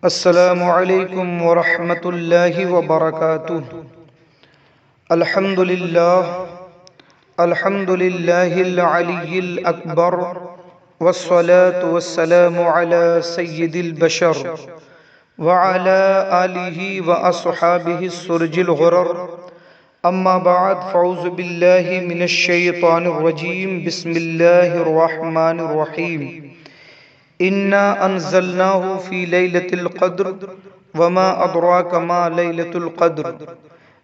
السلام علیکم ورحمۃ اللہ وبرکاتہ۔ الحمد للہ العلی الاکبر والصلاة والسلام علی سید البشر وعلی آلہ واصحابہ السرج الغرر، اما بعد فاعوذ باللہ من الشیطان الرجیم، بسم اللہ الرحمن الرحیم۔ انا انزلناه في ليلة القدر وما ادراك ما ليلة القدر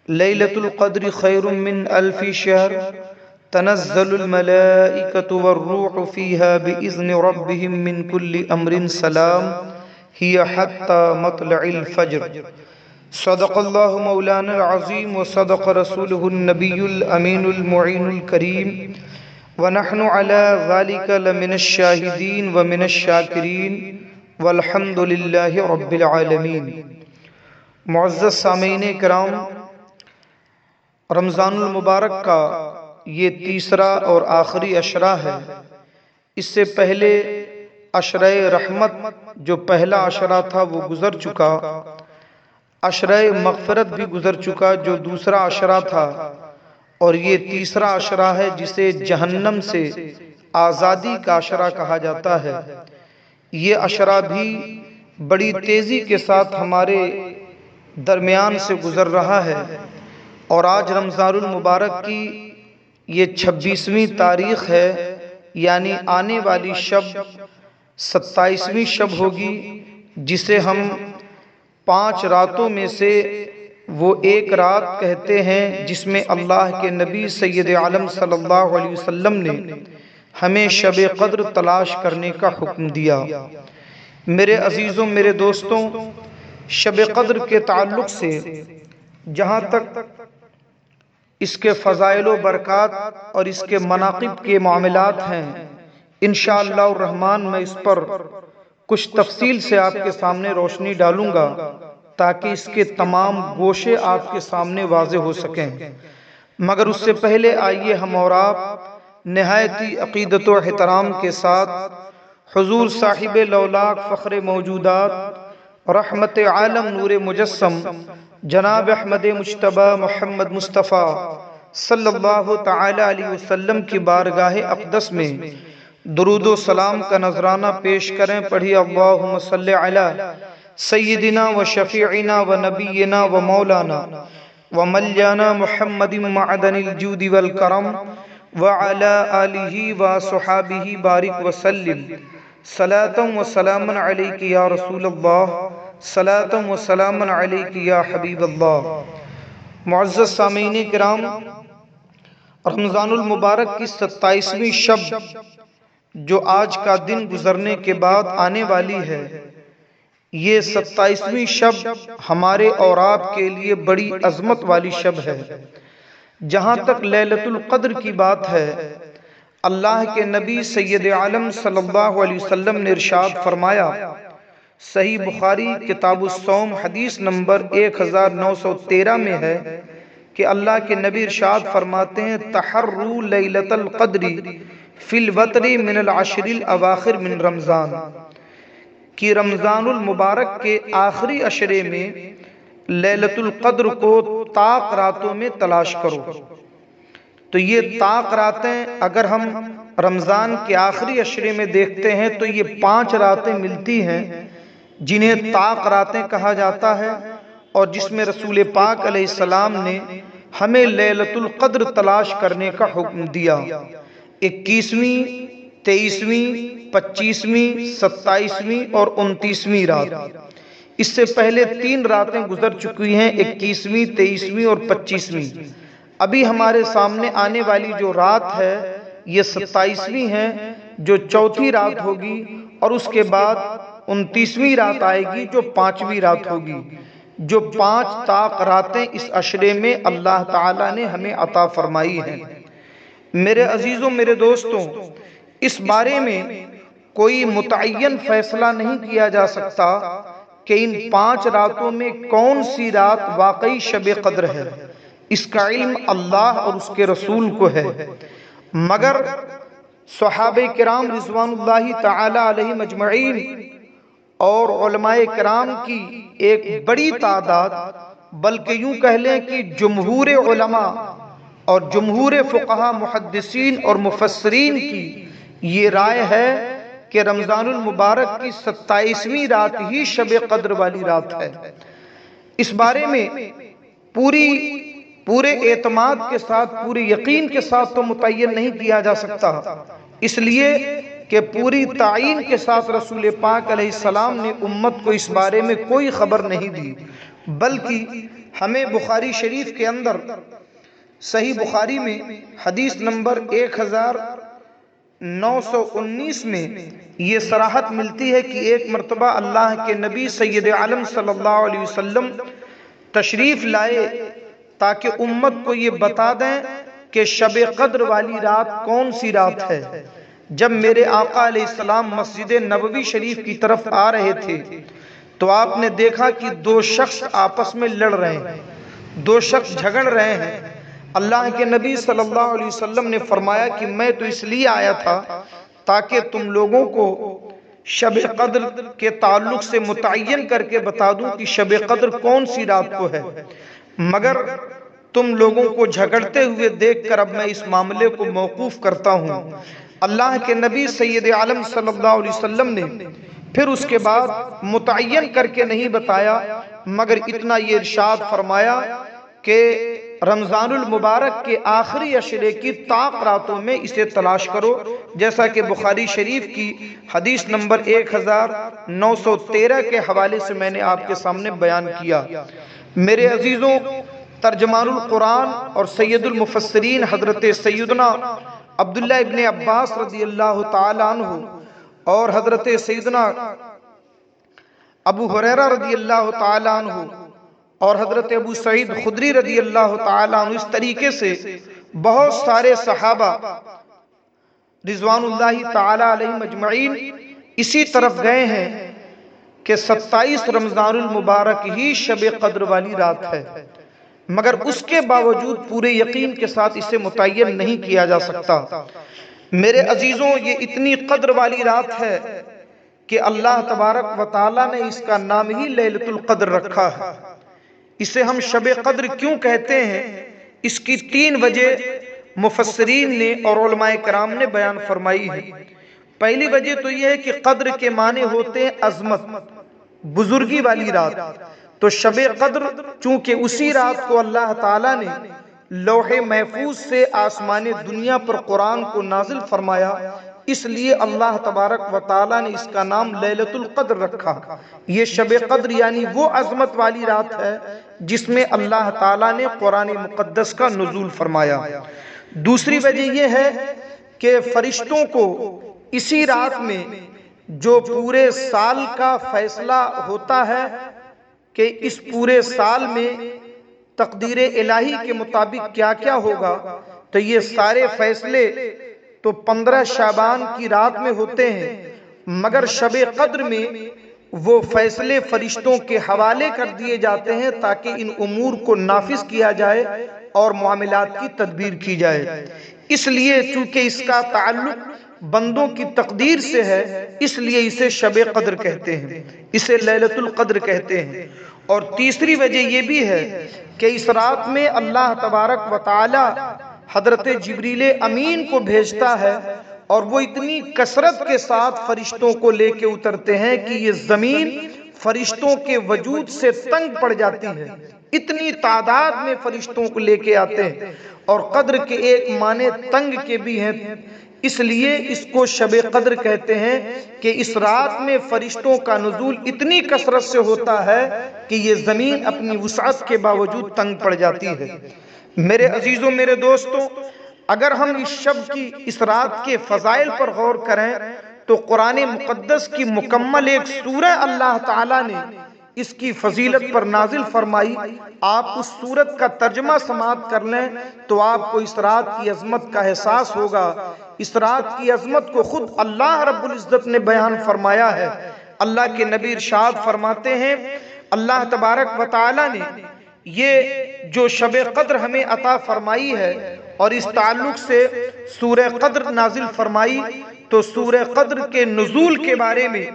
ليلة القدر خير من 1000 شهر تنزل الملائكة والروح فيها بإذن ربهم من كل امر سلام هي حتى مطلع الفجر۔ صدق اللہ مولانا العظیم وصدق رسوله النبی الامین المعین الکریم، وَنَحْنُ عَلَى ذَلِكَ لَمِنَ الشَّاهِدِينَ وَمِنَ الشَّاكِرِينَ وَالْحَمْدُ لِلَّهِ رَبِّ الْعَالَمِينَ۔ معزز سامعین کرام، رمضان المبارک کا یہ تیسرا اور آخری عشرہ ہے۔ اس سے پہلے عشرہ رحمت جو پہلا عشرہ تھا وہ گزر چکا، عشرہ مغفرت بھی گزر چکا جو دوسرا عشرہ تھا، اور یہ تیسرا عشرہ ہے جسے جہنم سے آزادی کا عشرہ کہا جاتا ہے۔ یہ عشرہ بھی بڑی تیزی کے ساتھ ہمارے درمیان سے گزر رہا ہے، اور آج رمضان المبارک کی یہ 26ویں تاریخ ہے، یعنی آنے والی شب 27ویں شب ہوگی، جسے ہم 5 راتوں میں سے وہ ایک رات کہتے ہیں جس میں اللہ کے نبی سید عالم صلی اللہ علیہ وسلم نے ہمیں شب قدر تلاش کرنے کا حکم دیا۔ میرے عزیزوں، میرے دوستوں، شب قدر کے تعلق سے جہاں تک اس کے فضائل و برکات اور اس کے مناقب کے معاملات ہیں، انشاءاللہ الرحمن میں اس پر کچھ تفصیل سے آپ کے سامنے روشنی ڈالوں گا تاکہ اس کے تمام گوشے آپ کے سامنے واضح ہو سکیں۔ مگر اس سے پہلے آئیے ہم اور آپ نہایتی عقیدت و احترام کے ساتھ حضور صاحب لولاک فخر موجودات رحمت عالم نور مجسم جناب احمد مجتبی محمد مصطفیٰ صلی اللہ تعالی علیہ وسلم کی بارگاہ اقدس میں درود و سلام کا نذرانہ پیش کریں۔ پڑھی اللہم صلی علی سیدنا و شفیعنا و نبینا و مولانا و ملیانا محمد معدن الجود والکرم وعلی آلہ و صحابہ بارک وسلم۔ صلاة و سلاما علیک یا رسول اللہ، صلاة و سلاما علیک یا حبیب اللہ۔ معزز سامعین کرام، رمضان المبارک کی 27ویں شب جو آج کا دن گزرنے کے بعد آنے والی ہے، یہ 27ویں شب ہمارے اور آپ کے لیے بڑی عظمت والی شب ہے۔ جہاں تک لیلۃ القدر کی بات ہے، اللہ کے نبی سید عالم صلی اللہ علیہ وسلم نے ارشاد فرمایا، صحیح بخاری کتاب الصوم حدیث نمبر 1913 میں ہے کہ اللہ کے نبی ارشاد فرماتے ہیں، تحروا لیلۃ القدر فی الوتر من العشر الاواخر من رمضان، کہ رمضان المبارک کے آخری عشرے میں لیلۃ القدر کو طاق راتوں میں تلاش کرو۔ تو یہ طاق راتیں اگر ہم رمضان کے آخری عشرے میں دیکھتے ہیں تو یہ 5 راتیں ملتی ہیں جنہیں طاق راتیں کہا جاتا ہے، اور جس میں رسول پاک علیہ السلام نے ہمیں لیلۃ القدر تلاش کرنے کا حکم دیا۔ 21ویں، 23ویں، 25ویں، 27ویں اور 29ویں رات۔ اس سے پہلے 3 راتیں گزر چکی ہیں، 21ویں، 23ویں اور 25ویں۔ ابھی ہمارے سامنے آنے والی جو رات ہے یہ 27ویں ہے جو چوتھی رات ہوگی، اور اس کے بعد 29ویں رات آئے گی جو 5ویں رات ہوگی۔ جو 5 طاق راتیں اس عشرے میں اللہ تعالیٰ نے ہمیں عطا فرمائی ہیں۔ میرے عزیزوں، میرے دوستوں، اس بارے میں کوئی متعین فیصلہ نہیں کیا جا سکتا کہ ان 5 راتوں میں کون سی رات واقعی شب قدر ہے۔ اس کا علم اللہ اور اس کے رسول کو ہے، مگر صحابہ کرام رضوان اللہ تعالی علیہم اجمعین اور علماء کرام کی ایک بڑی تعداد، بلکہ یوں کہہ لیں کہ جمہور علماء اور جمہور فقہا محدثین اور مفسرین کی یہ رائے ہے کہ رمضان المبارک کی 27ویں رات ہی شب قدر والی رات ہے۔ اس بارے میں پورے اعتماد کے ساتھ، پورے یقین کے ساتھ تو متعین نہیں کیا جا سکتا، اس لیے کہ پوری تعین کے ساتھ رسول پاک علیہ السلام نے امت کو اس بارے میں کوئی خبر نہیں دی، بلکہ ہمیں بخاری شریف کے اندر صحیح بخاری میں حدیث نمبر 1919 میں یہ صراحت ملتی ہے کہ ایک مرتبہ اللہ کے نبی سید عالم صلی اللہ علیہ وسلم تشریف لائے تاکہ امت کو یہ بتا دیں کہ شب قدر والی رات کون سی رات ہے۔ جب میرے آقا علیہ السلام مسجد نبوی شریف کی طرف آ رہے تھے تو آپ نے دیکھا کہ دو شخص آپس میں لڑ رہے ہیں، دو شخص جھگڑ رہے ہیں۔ اللہ کے نبی صلی اللہ علیہ وسلم نے فرمایا کہ میں تو اس لیے آیا تھا تاکہ تم لوگوں کو شب قدر کے تعلق سے متعین کر کے بتا دوں کہ شب قدر کون سی رات کو ہے، مگر تم لوگوں کو جھگڑتے ہوئے دیکھ کر اب میں اس معاملے کو موقوف کرتا ہوں۔ اللہ کے نبی سید عالم صلی اللہ علیہ وسلم نے پھر اس کے بعد متعین کر کے نہیں بتایا، مگر اتنا یہ ارشاد فرمایا کہ رمضان المبارک کے آخری عشرے کی طاق راتوں میں اسے تلاش کرو، جیسا کہ بخاری شریف کی حدیث نمبر 1913 کے حوالے سے میں نے آپ کے سامنے بیان کیا۔ میرے عزیزوں، ترجمان القرآن اور سید المفسرین حضرت سیدنا عبداللہ ابن عباس رضی اللہ تعالی عنہ اور حضرت سیدنا ابو ہریرہ رضی اللہ تعالی عنہ اور حضرت ابو سعید خدری رضی اللہ تعالی عنہ، اس طریقے سے بہت سارے صحابہ رضوان اللہ تعالی علیہم اجمعین اسی طرف گئے ہیں کہ 27 رمضان المبارک ہی شب قدر والی رات ہے، مگر اس کے باوجود پورے یقین کے ساتھ اسے متعین نہیں کیا جا سکتا۔ میرے عزیزوں، یہ اتنی قدر والی رات ہے کہ اللہ تبارک و تعالی نے اس کا نام ہی لیلۃ القدر رکھا ہے۔ اسے ہم شب قدر کیوں کہتے ہیں، اس کی 3 وجہ مفسرین نے اور علماء کرام نے بیان فرمائی ہے۔ پہلی وجہ تو یہ ہے کہ قدر کے معنی ہوتے ہیں عظمت، بزرگی والی رات، تو شب قدر چونکہ اسی رات کو اللہ تعالیٰ نے لوح محفوظ سے آسمان دنیا پر قرآن کو نازل فرمایا، اس لیے اللہ تبارک و تعالیٰ نے اس کا نام لیلۃ القدر رکھا۔ یہ شب قدر یعنی وہ عظمت والی رات ہے جس میں اللہ تعالیٰ نے قرآن مقدس کا نزول فرمایا۔ دوسری وجہ یہ ہے کہ فرشتوں کو اسی رات میں جو پورے سال کا فیصلہ ہوتا ہے کہ اس پورے سال میں تقدیر الہی کے مطابق کیا کیا ہوگا، تو یہ سارے فیصلے تو 15 شعبان کی رات میں ہوتے ہیں، مگر شب قدر میں وہ فیصلے فرشتوں کے حوالے کر دیے جاتے ہیں تاکہ ان امور کو نافذ کیا جائے اور معاملات کی تدبیر کی جائے۔ اس لیے چونکہ اس کا تعلق بندوں کی تقدیر سے ہے، اس لیے اسے شب قدر کہتے ہیں، اسے لیلۃ القدر کہتے ہیں۔ اور تیسری وجہ یہ بھی ہے کہ اس رات میں اللہ تبارک و تعالی حضرت جبریل امین کو بھیجتا ہے اور وہ اتنی کثرت کے ساتھ فرشتوں کو لے کے اترتے ہیں کہ یہ زمین فرشتوں کے وجود سے تنگ پڑ جاتی ہے، اتنی تعداد میں فرشتوں کو لے کے آتے ہیں۔ اور قدر کے ایک معنی تنگ کے بھی ہیں، اس لیے اس کو شب قدر کہتے ہیں کہ اس رات میں فرشتوں کا نزول اتنی کثرت سے ہوتا ہے کہ یہ زمین اپنی وسعت کے باوجود تنگ پڑ جاتی ہے۔ میرے عزیزوں، میرے دوستوں، اگر ہم اس شب کی، اس رات کے فضائل پر غور کریں تو قرآن مقدس کی مکمل ایک سورہ اللہ تعالیٰ نے اس کی فضیلت پر نازل فرمائی۔ آپ اس سورت کا ترجمہ سماعت کر لیں تو آپ کو اس رات کی عظمت کا احساس ہوگا۔ اس رات کی عظمت کو خود اللہ رب العزت نے بیان فرمایا ہے۔ اللہ کے نبی ارشاد فرماتے ہیں، اللہ تبارک و تعالی نے یہ جو شب قدر ہمیں عطا فرمائی ہے اور اس تعلق سے سورہ قدر نازل فرمائی، تو سورہ قدر کے نزول کے بارے میں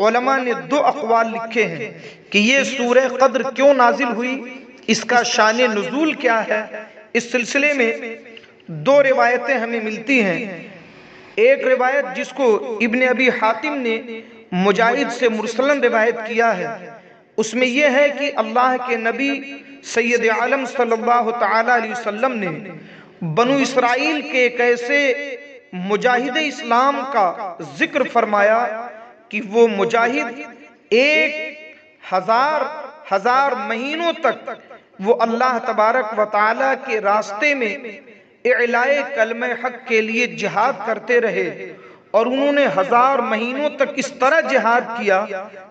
علماء نے دو اقوال لکھے ہیں کہ یہ سورہ قدر کیوں نازل ہوئی، اس کا شان نزول کیا ہے۔ اس سلسلے میں دو روایتیں ہمیں ملتی ہیں۔ ایک روایت جس کو ابن ابی حاتم نے مجاہد سے مرسلن روایت کیا ہے، اس میں یہ ہے کہ اللہ کے نبی سید عالم صلی اللہ تعالی علیہ وسلم نے بنو اسرائیل کے ایک ایسے مجاہد اسلام کا ذکر فرمایا کہ وہ مجاہد 1000 مہینوں تک وہ اللہ تبارک و تعالی کے راستے میں اعلاء کلمہ حق کے لیے جہاد کرتے رہے، اور انہوں نے 1000 مہینوں تک اس طرح جہاد کیا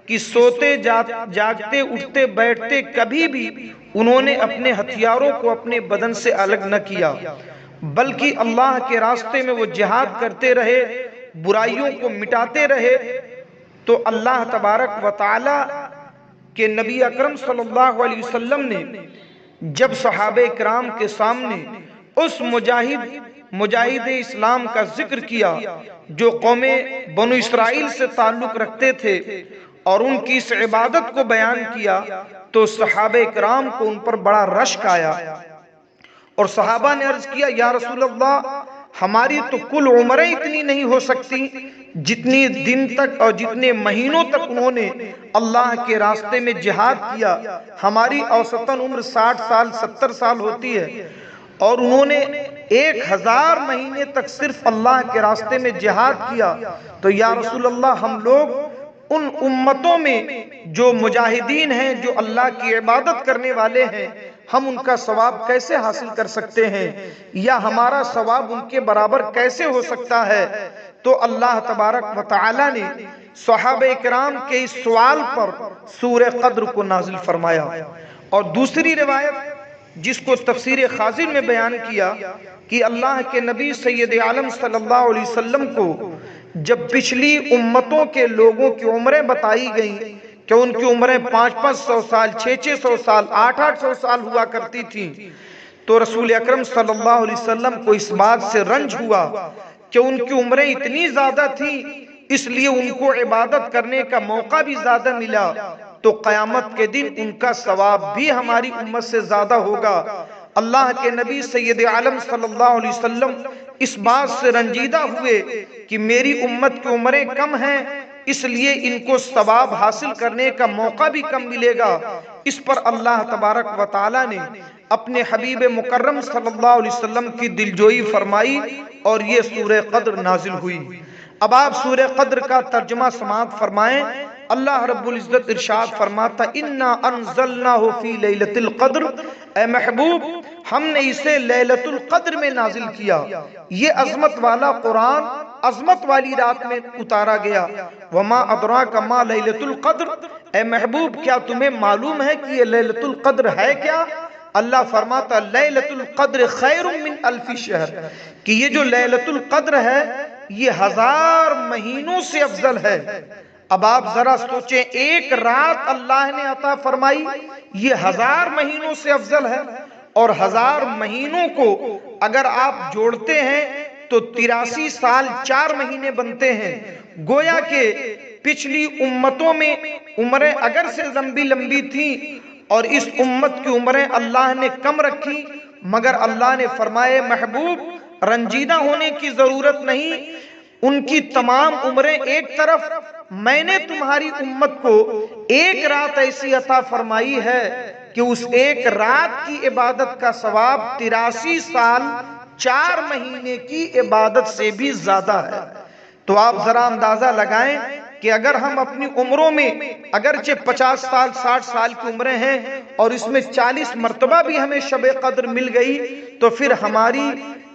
کہ سوتے جاگتے اٹھتے بیٹھتے کبھی بھی انہوں نے اپنے ہتھیاروں کو اپنے بدن سے الگ نہ کیا، بلکہ اللہ کے راستے میں وہ جہاد کرتے رہے، برائیوں کو مٹاتے رہے۔ تو اللہ تبارک و تعالی کہ نبی اکرم صلی اللہ علیہ وسلم نے جب صحابہ کرام کے سامنے اس مجاہد اسلام کا ذکر کیا جو قوم بنو اسرائیل سے تعلق رکھتے تھے اور ان کی اس عبادت کو بیان کیا، تو صحابہ کرام کو ان پر بڑا رشک آیا، اور صحابہ نے عرض کیا یا رسول اللہ ہماری تو کل عمریں اتنی نہیں ہو سکتی جتنی دن تک اور جتنے مہینوں تک انہوں نے اللہ کے راستے میں جہاد کیا۔ ہماری اوسطاً عمر 60 سال 70 سال ہوتی ہے، اور انہوں نے 1000 مہینے تک صرف اللہ کے راستے میں جہاد کیا۔ تو یا رسول اللہ ہم لوگ ان امتوں میں جو مجاہدین ہیں، جو اللہ کی عبادت کرنے والے ہیں، ہم ان کا ثواب کیسے حاصل کر سکتے ہیں، یا ہمارا ثواب ان کے برابر کیسے ہو سکتا ہے؟ تو اللہ تبارک و تعالی نے صحابہ کرام کے اس سوال پر سورہ قدر کو نازل فرمایا۔ اور دوسری روایت جس کو تفسیر خازن میں بیان کیا کہ اللہ کے نبی سید عالم صلی اللہ علیہ وسلم کو جب پچھلی امتوں کے لوگوں کی عمریں بتائی گئیں کہ ان کی عمریں 500 سال 600 سال 800 سال ہوا کرتی تھیں، تو رسول اکرم صلی اللہ علیہ وسلم کو اس بات سے رنج ہوا کہ ان کی عمریں اتنی زیادہ تھیں، اس لیے ان کو عبادت کرنے کا موقع بھی زیادہ ملا، تو قیامت کے دن ان کا ثواب بھی ہماری امت سے زیادہ ہوگا۔ اللہ کے نبی سید عالم صلی اللہ علیہ وسلم اس بات سے رنجیدہ ہوئے کہ میری امت کی عمریں کم ہیں، اس لیے ان کو ثواب حاصل کرنے کا موقع بھی کم ملے گا۔ اس پر اللہ تبارک و تعالی نے اپنے حبیب مکرم صلی اللہ علیہ وسلم کی دلجوئی فرمائی اور یہ سورہ قدر نازل ہوئی۔ اب آپ سورہ قدر کا ترجمہ سماعت فرمائیں۔ اللہ رب العزت ارشاد فرماتا اِنَّا أَنزَلْنَاهُ فِي لَيْلَةِ الْقَدْرِ، اے محبوب ہم نے اسے لیلۃ القدر میں نازل کیا۔ یہ عظمت والا قرآن عظمت والی رات میں اتارا گیا۔ وَمَا أَدْرَاكَ مَا لَيْلَةُ الْقَدْرِ، اے محبوب کیا تمہیں معلوم ہے کہ یہ لیلۃ القدر ہے کیا؟ اللہ فرماتا لیلۃ القدر خیر من الف شہر، کہ یہ جو لیلۃ القدر ہے یہ 1000 مہینوں سے افضل ہے۔ اب آپ ذرا سوچیں، ایک رات اللہ نے عطا فرمائی، یہ 1000 مہینوں سے افضل ہے، اور 1000 مہینوں کو اگر آپ جوڑتے ہیں تو 83 سال 4 مہینے بنتے ہیں۔ گویا کہ پچھلی امتوں میں عمریں اگر سے لمبی تھیں اور اس امت کی عمریں اللہ نے کم رکھی، مگر اللہ نے فرمائے محبوب رنجیدہ ہونے کی ضرورت نہیں، ان کی تمام عمریں ایک طرف، میں نے تمہاری امت کو ایک رات ایسی عطا فرمائی ہے کہ اس ایک رات کی عبادت کا ثواب 83 سال 4 مہینے کی عبادت سے بھی زیادہ ہے۔ تو آپ ذرا اندازہ لگائیں کہ اگر ہم اپنی عمروں میں اگرچہ 50 سال 60 سال کی عمریں ہیں اور اس میں 40 مرتبہ بھی ہمیں شب قدر مل گئی، تو پھر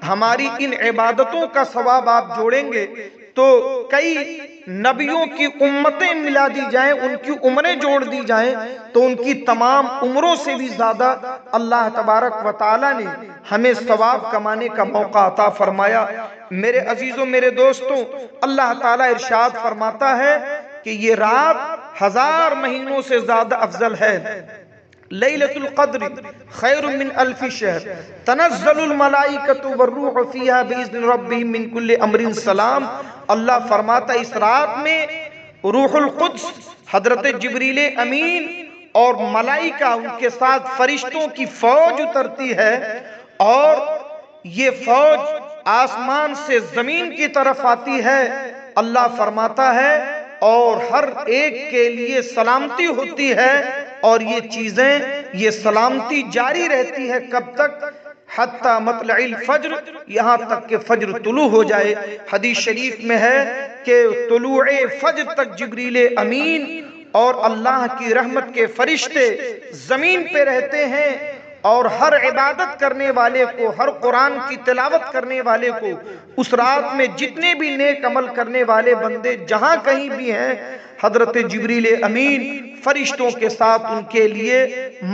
ہماری ان عبادتوں کا ثواب آپ جوڑیں گے تو کئی نبیوں کی امتیں ملا دی جائیں، ان کی عمریں جوڑ دی جائیں تو ان کی تمام عمروں سے بھی زیادہ اللہ تبارک و تعالی نے ہمیں ثواب کمانے کا موقع عطا فرمایا۔ میرے عزیزوں، میرے دوستوں، اللہ تعالی ارشاد فرماتا ہے کہ یہ رات 1000 مہینوں سے زیادہ افضل ہے۔ لیلۃ القدر خیر من الف شہر تنزل الملائکۃ والروح فیہا باذن ربہم من کل امر سلام۔ اللہ فرماتا اس رات میں روح القدس حضرت جبریل امین اور ملائکہ ان کے ساتھ فرشتوں کی فوج اترتی ہے، اور یہ فوج آسمان سے زمین کی طرف آتی ہے۔ اللہ فرماتا ہے اور ہر ایک کے لیے سلامتی ہوتی ہے، اور یہ چیزیں، یہ سلامتی جاری رہتی ہے کب تک؟ حتی مطلع الفجر، یہاں تک کہ فجر طلوع ہو جائے۔ حدیث شریف میں ہے کہ طلوع فجر تک جبریل امین اور اللہ کی رحمت کے فرشتے زمین پہ رہتے ہیں، اور ہر عبادت کرنے والے کو، ہر قرآن کی تلاوت کرنے والے کو، اس رات میں جتنے بھی نیک عمل کرنے والے بندے جہاں کہیں بھی ہیں، حضرت جبریل امین فرشتوں کے ساتھ ان کے لیے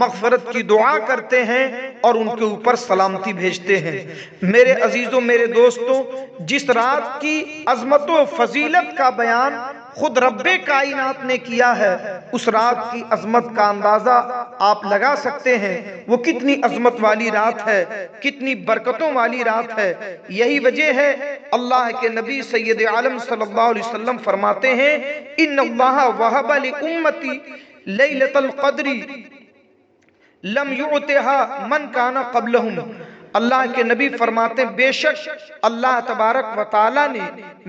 مغفرت کی دعا کرتے ہیں اور ان کے اوپر سلامتی بھیجتے ہیں۔ میرے عزیزوں، میرے دوستوں، جس رات کی عظمت و فضیلت کا بیان خود رب کائنات نے کیا ہے، اس رات کی عظمت کا اندازہ آپ لگا سکتے ہیں۔ وہ کتنی عظمت والی رات ہے، کتنی برکتوں والی رات ہے۔ یہی وجہ ہے اللہ کے نبی سید عالم صلی اللہ علیہ وسلم فرماتے ہیں، ان اللہ وہب لامتی لیلۃ القدر لم یعطها من کان قبلہم۔ اللہ کے نبی فرماتے ہیں بے شک اللہ تبارک و تعالی نے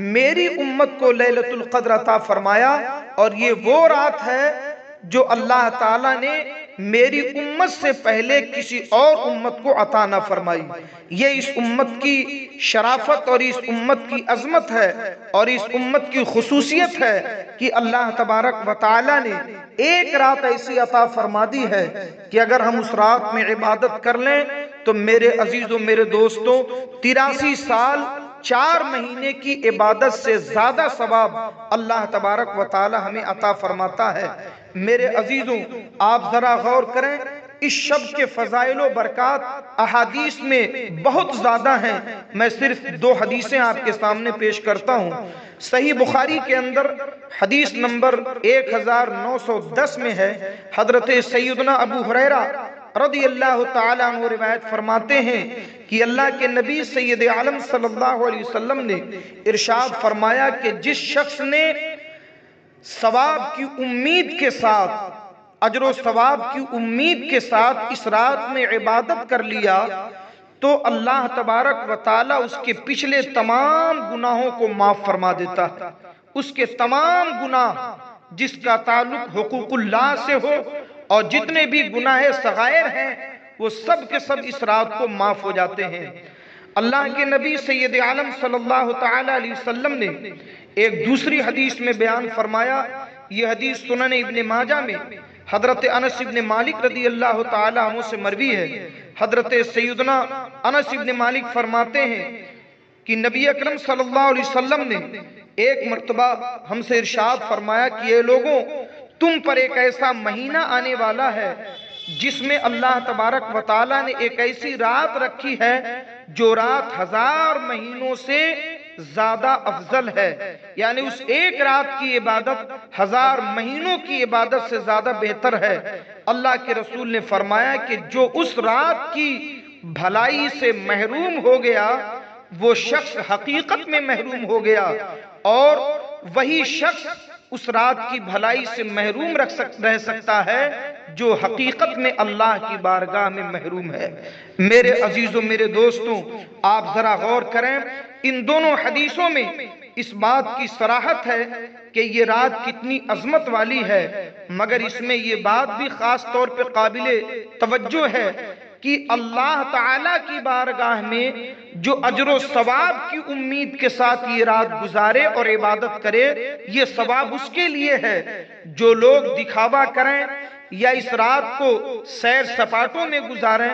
میری امت کو لیلۃ القدر عطا فرمایا، اور یہ وہ رات ہے جو اللہ تعالیٰ نے میری امت سے پہلے کسی اور امت کو عطا نہ فرمائی۔ یہ اس امت کی شرافت اور اس امت کی عظمت ہے، اور اس امت کی خصوصیت ہے کہ اللہ تبارک و تعالیٰ نے ایک رات ایسی عطا فرما دی ہے کہ اگر ہم اس رات میں عبادت کر لیں تو میرے عزیزوں، میرے دوستوں، 83 سال 4 مہینے کی عبادت سے زیادہ ثواب اللہ تبارک و تعالی ہمیں عطا فرماتا ہے۔ میرے عزیزوں، آپ ذرا غور کریں، اس شب کے فضائل و برکات احادیث میں بہت زیادہ ہیں۔ میں صرف 2 حدیثیں آپ کے سامنے پیش کرتا ہوں۔ صحیح بخاری کے اندر حدیث نمبر 1910 میں ہے، حضرت سیدنا ابو ہریرہ رضی اللہ تعالیٰ عنہ روایت فرماتے ہیں کہ اللہ کے نبی سید عالم صلی اللہ علیہ وسلم نے ارشاد فرمایا کہ جس شخص نے ثواب کی امید کے ساتھ، اجر و ثواب کی امید کے ساتھ اس رات میں عبادت کر لیا تو اللہ تبارک و تعالیٰ اس کے پچھلے تمام گناہوں کو معاف فرما دیتا ہے۔ اس کے تمام گناہ جس کا تعلق حقوق اللہ سے ہو اور جتنے بھی گناہ صغائر ہیں وہ سب کے سب اس رات کو معاف ہو جاتے ہیں۔ اللہ کے نبی سید عالم صلی اللہ تعالیٰ علیہ وسلم نے ایک دوسری حدیث میں بیان فرمایا، یہ حدیث سنن ابن ماجہ میں حضرت انس ابن مالک رضی اللہ تعالیٰ عنہ سے مروی ہے۔ حضرت سیدنا انس ابن مالک فرماتے ہیں کہ نبی اکرم صلی اللہ علیہ وسلم نے ایک مرتبہ ہم سے ارشاد فرمایا کہ اے لوگوں، تم پر ایک ایسا مہینہ آنے والا ہے جس میں اللہ تبارک و تعالیٰ نے ایک ایسی رات رکھی ہے جو رات 1000 مہینوں سے زیادہ افضل ہے، یعنی اس ایک رات کی عبادت 1000 مہینوں کی عبادت سے زیادہ بہتر ہے۔ اللہ کے رسول نے فرمایا کہ جو اس رات کی بھلائی سے محروم ہو گیا وہ شخص حقیقت میں محروم ہو گیا، اور وہی شخص اس رات کی بھلائی سے محروم رہ سکتا ہے جو حقیقت میں اللہ کی بارگاہ میں محروم ہے۔ میرے عزیزوں، میرے دوستوں، آپ ذرا غور کریں، ان دونوں حدیثوں میں اس بات کی صراحت ہے کہ یہ رات کتنی عظمت والی ہے، مگر اس میں یہ بات بھی خاص طور پہ قابل توجہ ہے کہ اللہ تعالیٰ کی بارگاہ میں جو اجر و ثواب کی امید کے ساتھ یہ رات گزارے اور عبادت کرے، یہ ثواب اس کے لیے ہے۔ جو لوگ دکھاوا کریں یا اس رات کو سیر سپاٹوں میں گزاریں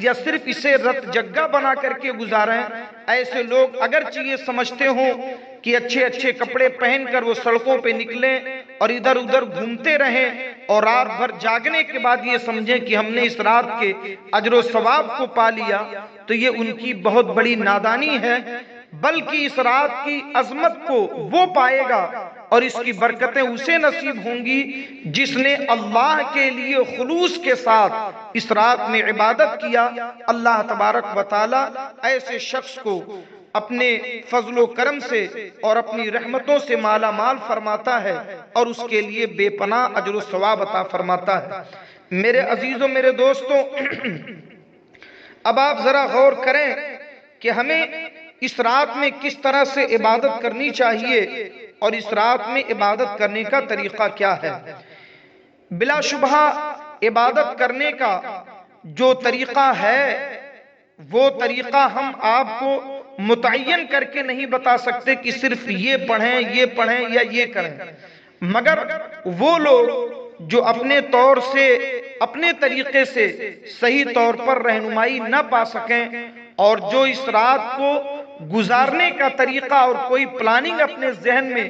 یا صرف اسے رت جگہ بنا کر کے گزاریں، ایسے لوگ اگرچہ یہ سمجھتے ہوں کہ اچھے اچھے کپڑے پہن کر وہ سڑکوں پہ نکلیں اور ادھر ادھر گھومتے رہیں اور رات بھر جاگنے کے بعد یہ سمجھیں کہ ہم نے اس رات کے اجر و ثواب کو پا لیا، تو یہ ان کی بہت بڑی نادانی ہے۔ بلکہ اس رات کی عظمت کو وہ پائے گا اور اس کی برکتیں اسے نصیب ہوں گی جس نے اللہ کے لیے خلوص کے ساتھ اس رات میں عبادت کیا۔ اللہ تبارک و تعالی ایسے شخص کو اپنے فضل و کرم سے اور اپنی رحمتوں سے مالا مال فرماتا ہے اور اس کے لیے بے پناہ اجر و ثواب عطا فرماتا ہے۔ میرے عزیزوں، میرے دوستوں، اب آپ ذرا غور کریں کہ ہمیں اس رات میں کس طرح سے عبادت کرنی چاہیے اور اس رات میں عبادت کرنے کا طریقہ کیا ہے۔ بلا شبہ عبادت کرنے کا جو طریقہ ہے وہ طریقہ ہم آپ کو متعین کر کے نہیں بتا سکتے کہ صرف یہ پڑھیں یا یہ کریں، مگر وہ لوگ جو اپنے طور سے اپنے طریقے سے صحیح طور پر رہنمائی نہ پا سکیں اور جو اس رات کو گزارنے کا طریقہ اور کوئی پلاننگ اپنے ذہن میں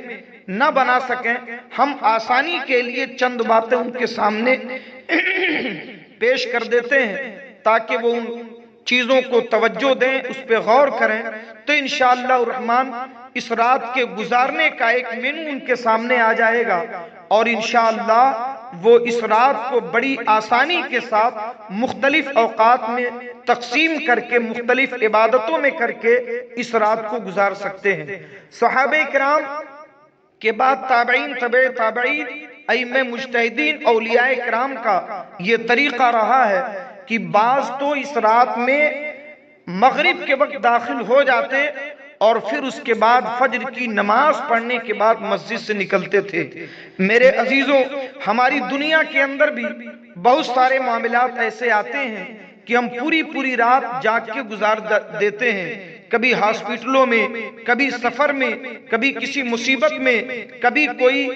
نہ بنا سکیں، ہم آسانی کے لیے چند باتیں ان کے سامنے پیش کر دیتے ہیں تاکہ وہ ان چیزوں کو توجہ دیں، اس پہ غور کریں، تو انشاءاللہ الرحمن اس رات کے گزارنے کا ایک مینو ان کے سامنے آ جائے گا اور انشاءاللہ وہ اس رات کو بڑی آسانی کے ساتھ مختلف اوقات میں تقسیم کر کے مختلف عبادتوں میں کر کے اس رات کو گزار سکتے ہیں۔ صحابہ کرام کے بعد تابعین، تبع تابعین، ائمہ مجتہدین، اولیاء کرام کا یہ طریقہ رہا ہے کہ بعض تو اس رات میں مغرب کے وقت داخل ہو جاتے اور پھر اس کے بعد فجر کی نماز پڑھنے کے بعد مسجد سے نکلتے تھے۔ میرے عزیزوں، ہماری دنیا کے اندر بھی بہت سارے معاملات ایسے آتے ہیں کہ ہم پوری رات جاگ کے گزار دیتے ہیں، کبھی ہاسپٹلوں میں، کبھی سفر میں، کبھی کسی مصیبت میں، کبھی کوئی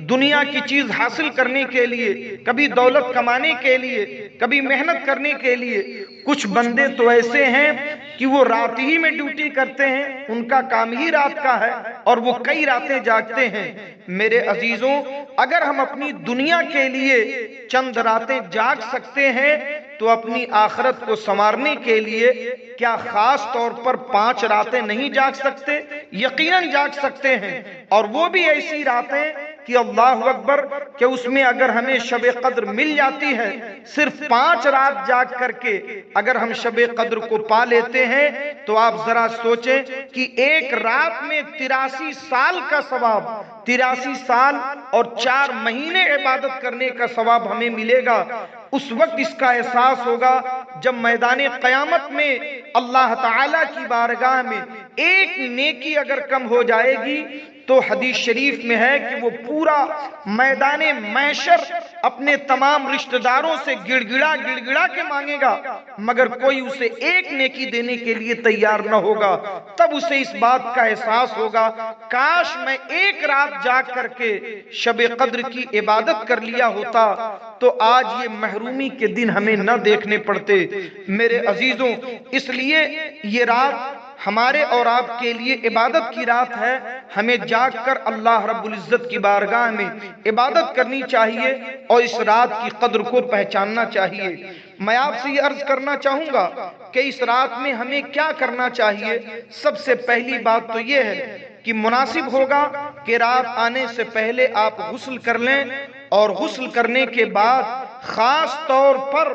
دنیا کی چیز حاصل کرنے کے لیے، کبھی دولت کمانے کے لیے، کبھی محنت کرنے کے لیے۔ کچھ بندے تو ایسے ہیں کہ وہ رات ہی میں ڈیوٹی کرتے ہیں، ان کا کام ہی رات کا ہے اور وہ کئی راتیں جاگتے ہیں۔ میرے عزیزوں، اگر ہم اپنی دنیا کے لیے چند راتیں جاگ سکتے ہیں تو اپنی آخرت کو سنوارنے کے لیے کیا خاص طور پر 5 راتیں نہیں جاگ سکتے؟ یقیناً جاگ سکتے ہیں، اور وہ بھی ایسی راتیں کہ اللہ اکبر کہ اس میں اگر ہمیں شب قدر مل جاتی ہے، صرف 5 رات جاگ کر کے اگر ہم شب قدر کو پا لیتے ہیں تو آپ ذرا سوچیں کہ ایک رات میں 83 سال کا ثواب، 83 سال اور 4 مہینے عبادت کرنے کا ثواب ہمیں ملے گا۔ اس وقت اس کا احساس ہوگا جب میدان قیامت میں اللہ تعالیٰ کی بارگاہ میں ایک نیکی اگر کم ہو جائے گی تو حدیث شریف میں ہے کہ وہ پورا میدان محشر اپنے تمام رشتہ داروں سے گڑ گڑا کے مانگے گا، مگر کوئی اسے ایک نیکی دینے کے لیے تیار نہ ہوگا۔ تب اسے اس بات کا احساس ہوگا کاش میں ایک رات جاگ کر کے شب قدر کی عبادت کر لیا ہوتا تو آج یہ محرومی کے دن ہمیں نہ دیکھنے پڑتے۔ میرے عزیزوں، اس لیے یہ رات ہمارے اور آپ کے لیے عبادت کی رات ہے۔ ہمیں جاگ کر اللہ رب العزت کی بارگاہ میں عبادت کرنی چاہیے اور اس رات کی قدر کو پہچاننا چاہیے۔ میں آپ سے یہ عرض کرنا چاہوں گا کہ اس رات میں ہمیں کیا کرنا چاہیے۔ سب سے پہلی بات تو یہ ہے کہ مناسب ہوگا کہ رات آنے سے پہلے آپ غسل کر لیں اور غسل کرنے کے بعد خاص طور پر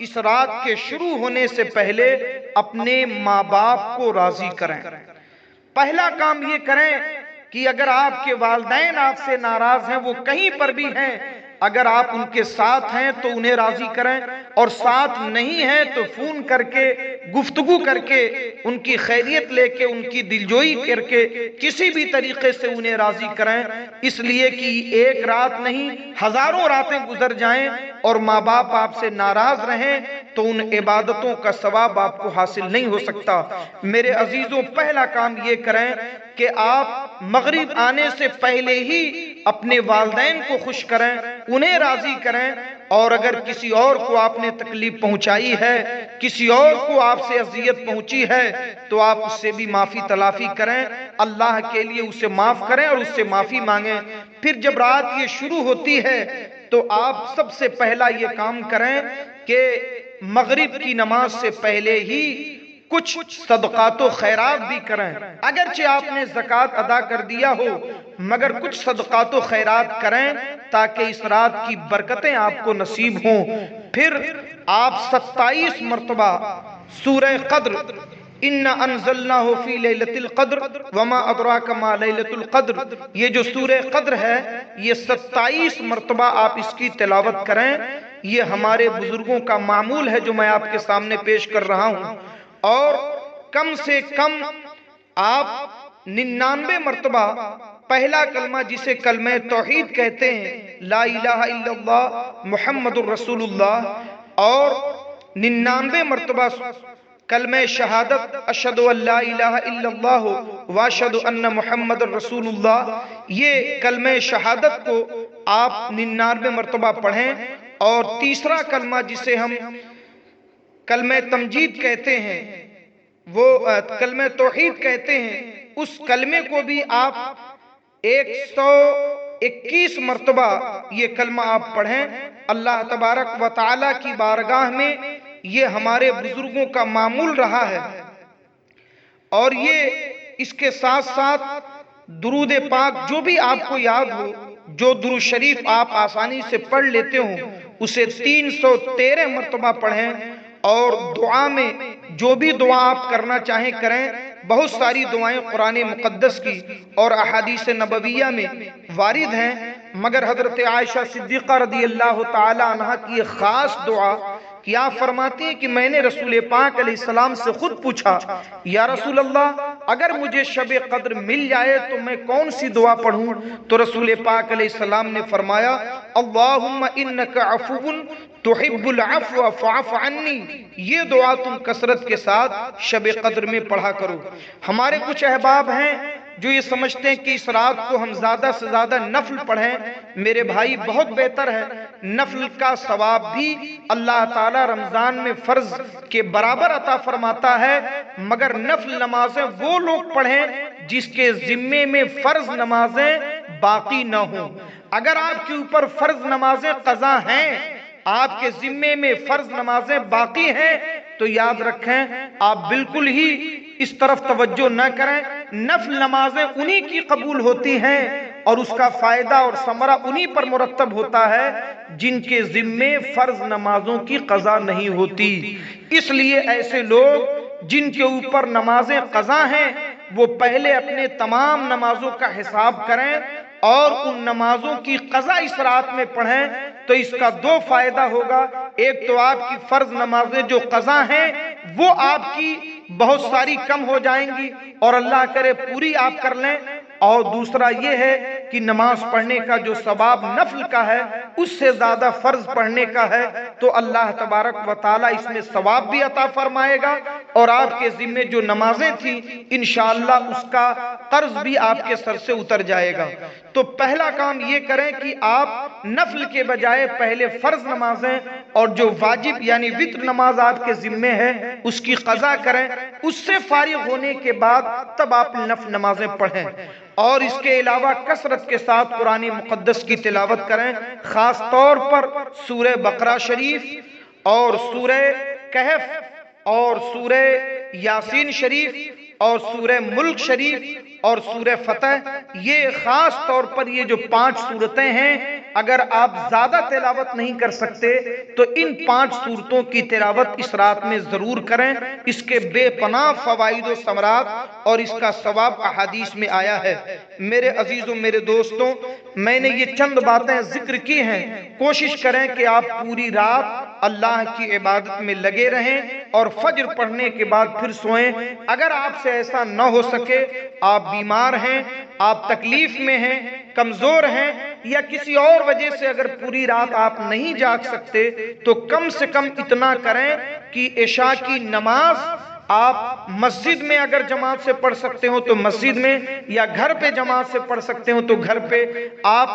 اس رات کے شروع ہونے سے پہلے اپنے ماں باپ کو راضی کریں۔ پہلا کام یہ کریں کہ اگر آپ کے والدین آپ سے ناراض ہیں، وہ کہیں پر بھی ہیں، اگر آپ ان کے ساتھ ہیں تو انہیں راضی کریں، اور ساتھ نہیں ہیں تو فون کر کے گفتگو کر کے ان کی خیریت لے کے ان کی دلجوئی کر کے کسی بھی طریقے سے انہیں راضی کریں، اس لیے کہ ایک رات نہیں ہزاروں راتیں گزر جائیں اور ماں باپ آپ سے ناراض رہیں تو ان عبادتوں کا ثواب آپ کو حاصل نہیں ہو سکتا۔ میرے عزیزوں، پہلا کام یہ کریں کہ آپ مغرب آنے سے پہلے ہی اپنے والدین کو خوش کریں، انہیں راضی کریں، اور اگر کسی اور کو آپ نے تکلیف پہنچائی ہے، کسی اور کو آپ سے اذیت پہنچی ہے تو آپ اس سے بھی معافی تلافی کریں، اللہ کے لیے اسے معاف کریں اور اس سے معافی مانگیں۔ پھر جب رات یہ شروع ہوتی ہے تو آپ سب سے پہلا یہ کام کریں کہ مغرب کی نماز سے پہلے ہی کچھ صدقات و خیرات بھی کریں۔ اگرچہ آپ نے زکوٰۃ ادا کر دیا ہو مگر کچھ صدقات و خیرات کریں تاکہ اس رات کی برکتیں آپ کو نصیب ہوں۔ پھر آپ 27 مرتبہ سورہ قدر اِنَّا أَنزَلْنَاهُ فِي لَيْلَةِ الْقَدْرِ وَمَا أَدْرَاكَ مَا لَيْلَةُ الْقَدْرِ۔ یہ جو سورہ قدر ہے یہ 27 مرتبہ آپ اس کی تلاوت کریں، یہ ہمارے بزرگوں کا معمول ہے جو میں آپ کے سامنے پیش کر رہا ہوں۔ اور کم سے کم آپ 99 مرتبہ پہلا کلمہ جسے کلمہ توحید کہتے ہیں، لا الہ الا اللہ محمد الرسول اللہ، اور 99 مرتبہ کلمہ شہادت اشہد ان لا الہ الا اللہ واشہد ان محمد الرسول اللہ، یہ کلمہ شہادت کو آپ 99 مرتبہ پڑھیں۔ اور تیسرا کلمہ جسے ہم کلمہ تمجید کہتے ہیں، وہ کلمہ توحید کہتے ہیں، اس کلمے کو بھی آپ 121 مرتبہ یہ کلمہ آپ پڑھیں۔ اللہ تبارک و تعالی کی بارگاہ میں یہ ہمارے بزرگوں کا معمول رہا ہے۔ اور یہ اس کے ساتھ ساتھ درود پاک جو بھی آپ کو یاد ہو، جو درود شریف آپ آسانی سے پڑھ لیتے ہوں، اسے 313 مرتبہ پڑھیں۔ اور دعا میں جو بھی دعا آپ کرنا چاہیں کریں، بہت ساری دعائیں قرآن مقدس کی اور احادیث نبویہ میں وارد ہیں، مگر حضرت عائشہ صدیقہ رضی اللہ تعالی عنہ کی ایک خاص دعا کیا فرماتی ہیں کہ میں نے رسول پاک علیہ السلام سے خود پوچھا، یا رسول اللہ اگر مجھے شب قدر مل جائے تو میں کون سی دعا پڑھوں؟ تو رسول پاک علیہ السلام نے فرمایا، اللہم انک عفو تحب العفو فاعف عنی، یہ دعا تم کثرت کے ساتھ شب قدر میں پڑھا کرو۔ ہمارے کچھ احباب ہیں جو یہ سمجھتے ہیں کہ اس رات کو ہم زیادہ سے زیادہ نفل پڑھیں۔ میرے بھائی بہت بہتر ہے، نفل کا ثواب بھی اللہ تعالی رمضان میں فرض کے برابر عطا فرماتا ہے، مگر نفل نمازیں وہ لوگ پڑھیں جس کے ذمے میں فرض نمازیں باقی نہ ہوں۔ اگر آپ کے اوپر فرض نمازیں قضا ہیں، آپ کے ذمے میں فرض نمازیں باقی ہیں، تو یاد رکھیں آپ بالکل ہی اس طرف توجہ نہ کریں۔ نفل نمازیں انہی کی قبول ہوتی ہیں اور اس کا فائدہ اور ثمرہ انہی پر مرتب ہوتا ہے جن کے ذمے فرض نمازوں کی قضا نہیں ہوتی۔ اس لیے ایسے لوگ جن کے اوپر نمازیں قضا ہیں وہ پہلے اپنے تمام نمازوں کا حساب کریں اور ان نمازوں کی قضا اس رات میں پڑھیں، تو اس کا دو فائدہ ہوگا۔ ایک تو آپ کی فرض نمازیں جو قضا ہیں وہ آپ کی بہت ساری کم ہو جائیں گی اور اللہ کرے پوری آپ کر لیں، اور دوسرا یہ ہے کہ نماز پڑھنے کا جو ثواب نفل کا ہے اس سے زیادہ فرض پڑھنے کا ہے، تو اللہ تبارک و تعالی اس میں ثواب بھی عطا فرمائے گا، اور آپ کے ذمے جو نمازیں تھیں انشاءاللہ اس کا قرض بھی آپ کے سر سے اتر جائے گا۔ تو پہلا کام یہ کریں کہ آپ نفل کے بجائے پہلے فرض نمازیں اور جو واجب یعنی وتر نماز آپ کے ذمے ہے اس کی قضا کریں، اس سے فارغ ہونے کے بعد تب آپ نفل نمازیں پڑھیں، اور اس کے علاوہ کثرت کے ساتھ قرآن مقدس کی تلاوت کریں، خاص طور پر سورہ بقرہ شریف اور سورہ کہف اور سورہ یاسین شریف اور سورہ ملک شریف اور سورہ فتح، یہ خاص طور پر یہ جو 5 سورتیں ہیں، اگر آپ زیادہ تلاوت نہیں کر سکتے تو ان 5 سورتوں کی تلاوت اس رات میں ضرور کریں۔ اس کے بے پناہ فوائد و ثمرات اور اس کا ثواب احادیث میں آیا ہے۔ میرے عزیزوں، میرے دوستوں، میں نے یہ چند باتیں ذکر کی ہیں، کوشش کریں کہ آپ پوری رات اللہ کی عبادت میں لگے رہیں اور فجر پڑھنے کے بعد پھر سوئیں۔ اگر آپ سے ایسا نہ ہو سکے، آپ بیمار ہیں، آپ تکلیف میں ہیں، کمزور ہیں، یا کسی اور وجہ سے اگر پوری رات آپ نہیں جاگ سکتے تو کم سے کم اتنا کریں کہ عشاء کی نماز آپ مسجد میں اگر جماعت سے پڑھ سکتے ہو تو مسجد میں، یا گھر پہ جماعت سے پڑھ سکتے ہو تو گھر پہ آپ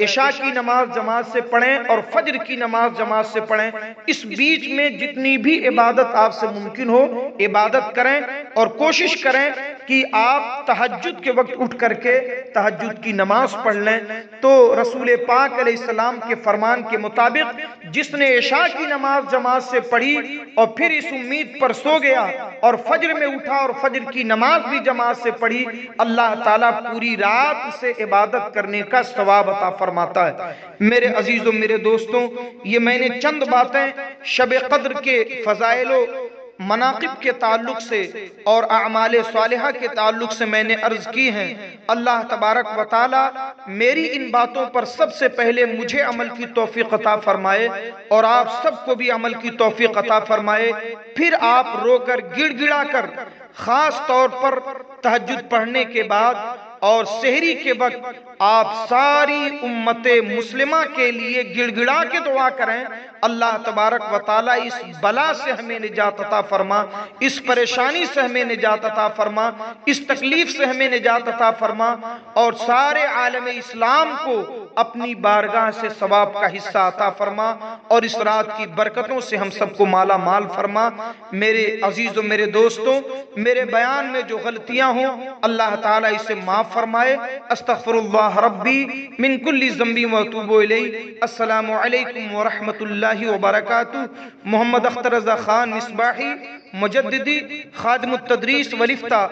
عشاء کی نماز جماعت سے پڑھیں اور فجر کی نماز جماعت سے پڑھیں۔ اس بیچ میں جتنی بھی عبادت آپ سے ممکن ہو عبادت کریں، اور کوشش کریں کہ آپ تہجد کے وقت اٹھ کر کے تہجد کی نماز پڑھ لیں۔ تو رسول پاک علیہ السلام کے فرمان کے مطابق جس نے عشاء کی نماز جماعت سے پڑھی اور پھر اس امید پر سو گیا اور فجر میں اٹھا اور فجر کی نماز بھی جماعت سے پڑھی، اللہ تعالیٰ پوری رات اسے عبادت کرنے کا ثواب عطا فرماتا ہے۔ میرے عزیزوں، میرے دوستوں، یہ میں نے چند باتیں شب قدر کے فضائل و مناقب کے تعلق سے اور اعمال صالحہ کے تعلق سے میں نے عرض کی ہیں، اللہ تبارک و تعالی میری ان باتوں پر سب سے پہلے مجھے عمل کی توفیق عطا فرمائے اور آپ سب کو بھی عمل کی توفیق عطا فرمائے۔ پھر آپ رو کر گڑ گڑا کر، خاص طور پر تہجد پڑھنے کے بعد اور سحری کے وقت آپ ساری امت مسلمہ کے لیے گڑ گڑا کے دعا کریں، اللہ تبارک و تعالی اس بلا سے ہمیں نجات عطا فرما، اس پریشانی سے ہمیں نجات عطا فرما، اس تکلیف سے ہمیں نجات عطا فرما، اور سارے عالم اسلام کو اپنی بارگاہ سے ثواب کا حصہ عطا فرما، اور اس رات کی برکتوں سے ہم سب کو مالا مال فرما۔ میرے عزیزوں، میرے دوستوں، میرے بیان میں جو غلطیاں ہوں اللہ تعالیٰ اسے معاف فرمائے۔ استغفر اللہ ربی من کل ذنب واتوب الیہ۔ السلام علیکم ورحمۃ اللہ وبرکاتہ۔ محمد اختر رضا خان مصباحی، مجددی، خادم التدریس والافتاء،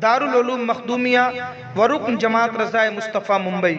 دارالعلوم مخدومیہ ورکن جماعت رضا مصطفیٰ، ممبئی۔